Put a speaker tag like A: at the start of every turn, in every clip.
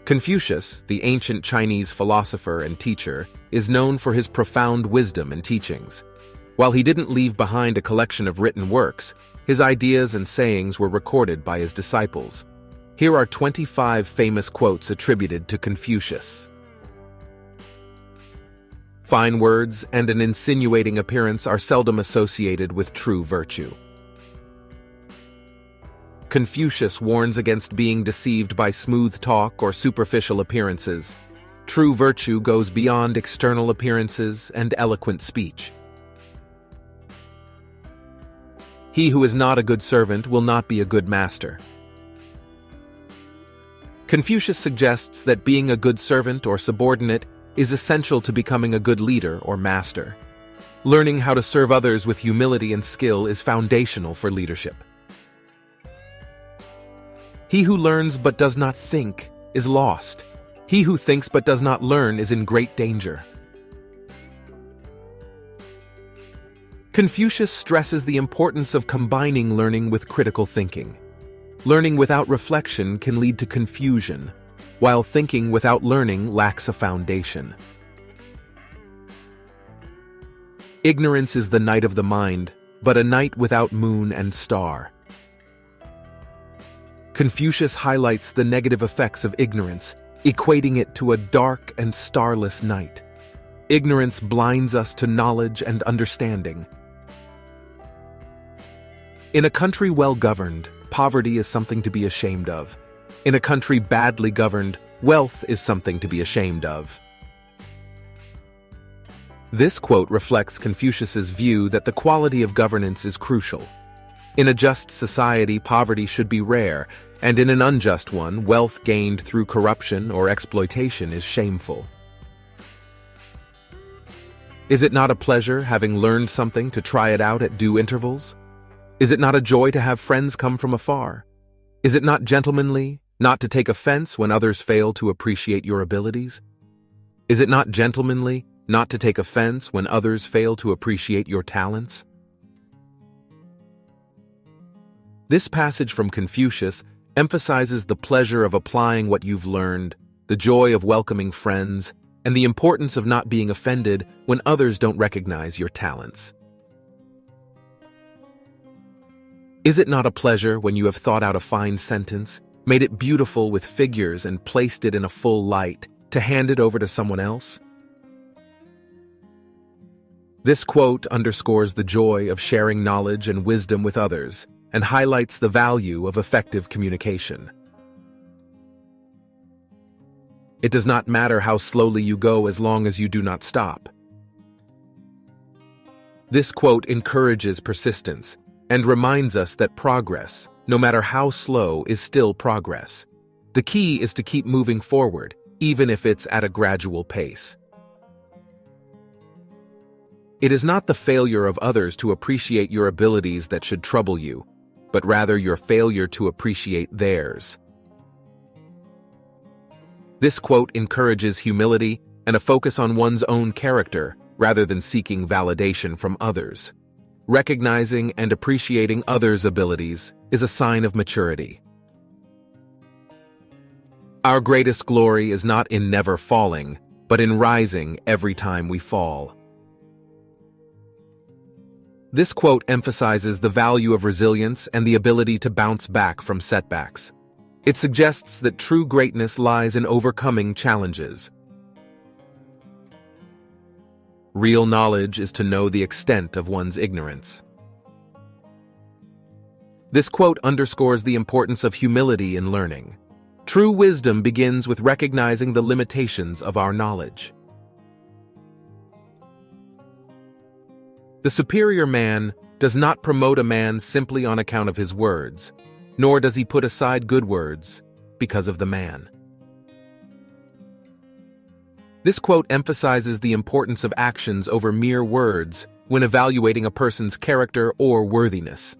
A: Confucius, the ancient Chinese philosopher and teacher, is known for his profound wisdom and teachings. While he didn't leave behind a collection of written works, his ideas and sayings were recorded by his disciples. Here are 25 famous quotes attributed to Confucius. Fine words and an insinuating appearance are seldom associated with true virtue. Confucius warns against being deceived by smooth talk or superficial appearances. True virtue goes beyond external appearances and eloquent speech. He who is not a good servant will not be a good master. Confucius suggests that being a good servant or subordinate is essential to becoming a good leader or master. Learning how to serve others with humility and skill is foundational for leadership. He who learns but does not think is lost. He who thinks but does not learn is in great danger. Confucius stresses the importance of combining learning with critical thinking. Learning without reflection can lead to confusion, while thinking without learning lacks a foundation. Ignorance is the night of the mind, but a night without moon and star. Confucius highlights the negative effects of ignorance, equating it to a dark and starless night. Ignorance blinds us to knowledge and understanding. In a country well governed, poverty is something to be ashamed of. In a country badly governed, wealth is something to be ashamed of. This quote reflects Confucius's view that the quality of governance is crucial. In a just society, poverty should be rare, and in an unjust one, wealth gained through corruption or exploitation is shameful. Is it not a pleasure, having learned something, to try it out at due intervals? Is it not a joy to have friends come from afar? Is it not gentlemanly not to take offense when others fail to appreciate your abilities? Is it not gentlemanly not to take offense when others fail to appreciate your talents? This passage from Confucius emphasizes the pleasure of applying what you've learned, the joy of welcoming friends, and the importance of not being offended when others don't recognize your talents. Is it not a pleasure when you have thought out a fine sentence, made it beautiful with figures and placed it in a full light, to hand it over to someone else? This quote underscores the joy of sharing knowledge and wisdom with others, and highlights the value of effective communication. It does not matter how slowly you go as long as you do not stop. This quote encourages persistence and reminds us that progress, no matter how slow, is still progress. The key is to keep moving forward, even if it's at a gradual pace. It is not the failure of others to appreciate your abilities that should trouble you, but rather your failure to appreciate theirs. This quote encourages humility and a focus on one's own character rather than seeking validation from others. Recognizing and appreciating others' abilities is a sign of maturity. Our greatest glory is not in never falling, but in rising every time we fall. This quote emphasizes the value of resilience and the ability to bounce back from setbacks. It suggests that true greatness lies in overcoming challenges. Real knowledge is to know the extent of one's ignorance. This quote underscores the importance of humility in learning. True wisdom begins with recognizing the limitations of our knowledge. The superior man does not promote a man simply on account of his words, nor does he put aside good words because of the man. This quote emphasizes the importance of actions over mere words when evaluating a person's character or worthiness.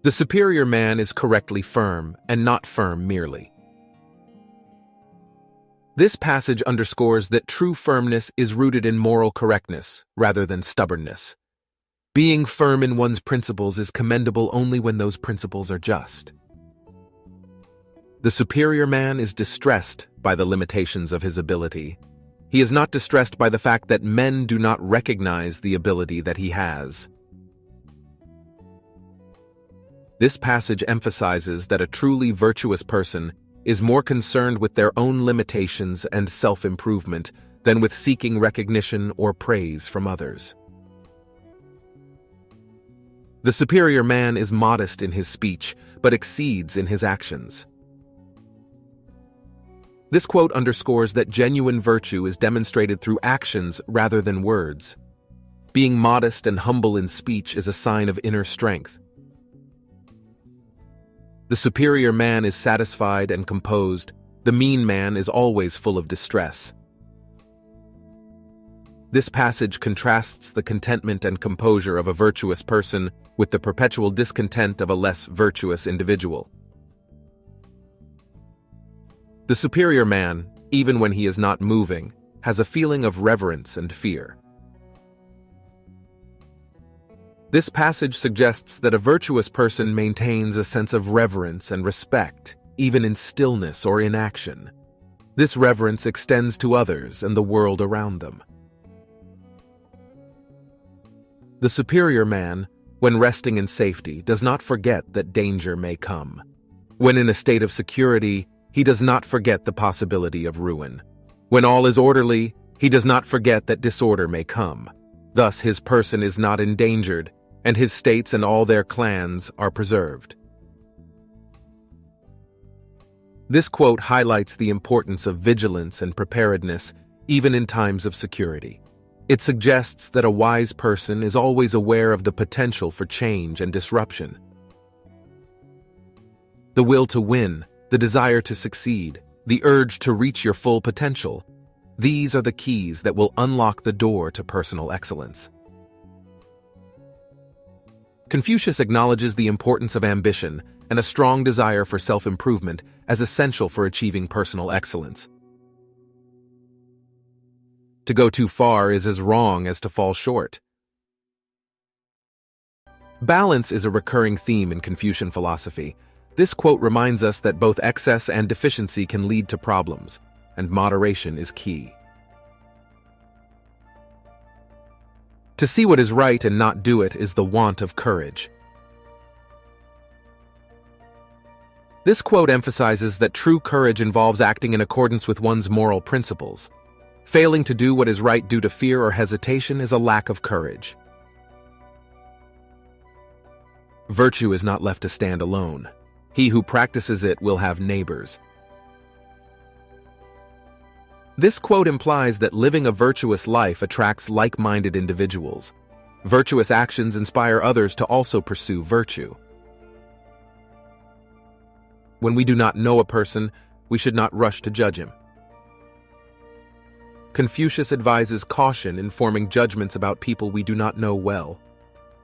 A: The superior man is correctly firm and not firm merely. This passage underscores that true firmness is rooted in moral correctness rather than stubbornness. Being firm in one's principles is commendable only when those principles are just. The superior man is distressed by the limitations of his ability. He is not distressed by the fact that men do not recognize the ability that he has. This passage emphasizes that a truly virtuous person is more concerned with their own limitations and self-improvement than with seeking recognition or praise from others. The superior man is modest in his speech, but exceeds in his actions. This quote underscores that genuine virtue is demonstrated through actions rather than words. Being modest and humble in speech is a sign of inner strength. The superior man is satisfied and composed. The mean man is always full of distress. This passage contrasts the contentment and composure of a virtuous person with the perpetual discontent of a less virtuous individual. The superior man, even when he is not moving, has a feeling of reverence and fear. This passage suggests that a virtuous person maintains a sense of reverence and respect, even in stillness or inaction. This reverence extends to others and the world around them. The superior man, when resting in safety, does not forget that danger may come. When in a state of security, he does not forget the possibility of ruin. When all is orderly, he does not forget that disorder may come. Thus, his person is not endangered, and his states and all their clans are preserved. This quote highlights the importance of vigilance and preparedness, even in times of security. It suggests that a wise person is always aware of the potential for change and disruption. The will to win, the desire to succeed, the urge to reach your full potential, these are the keys that will unlock the door to personal excellence. Confucius acknowledges the importance of ambition and a strong desire for self-improvement as essential for achieving personal excellence. To go too far is as wrong as to fall short. Balance is a recurring theme in Confucian philosophy. This quote reminds us that both excess and deficiency can lead to problems, and moderation is key. To see what is right and not do it is the want of courage. This quote emphasizes that true courage involves acting in accordance with one's moral principles. Failing to do what is right due to fear or hesitation is a lack of courage. Virtue is not left to stand alone. He who practices it will have neighbors. This quote implies that living a virtuous life attracts like-minded individuals. Virtuous actions inspire others to also pursue virtue. When we do not know a person, we should not rush to judge him. Confucius advises caution in forming judgments about people we do not know well.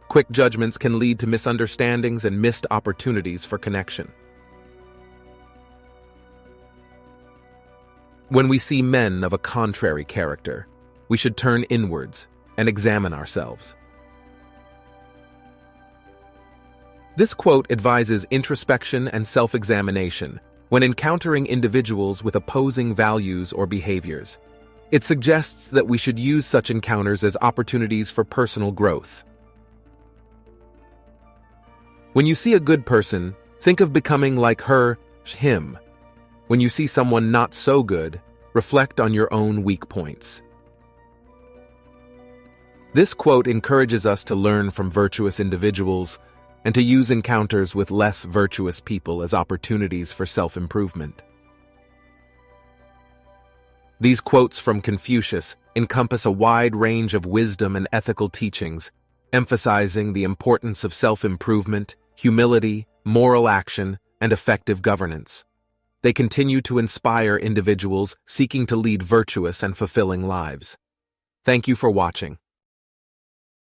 A: Quick judgments can lead to misunderstandings and missed opportunities for connection. When we see men of a contrary character, we should turn inwards and examine ourselves. This quote advises introspection and self-examination when encountering individuals with opposing values or behaviors. It suggests that we should use such encounters as opportunities for personal growth. When you see a good person, think of becoming like her, him. When you see someone not so good, reflect on your own weak points. This quote encourages us to learn from virtuous individuals and to use encounters with less virtuous people as opportunities for self-improvement. These quotes from Confucius encompass a wide range of wisdom and ethical teachings, emphasizing the importance of self-improvement, humility, moral action, and effective governance. They continue to inspire individuals seeking to lead virtuous and fulfilling lives. Thank you for watching.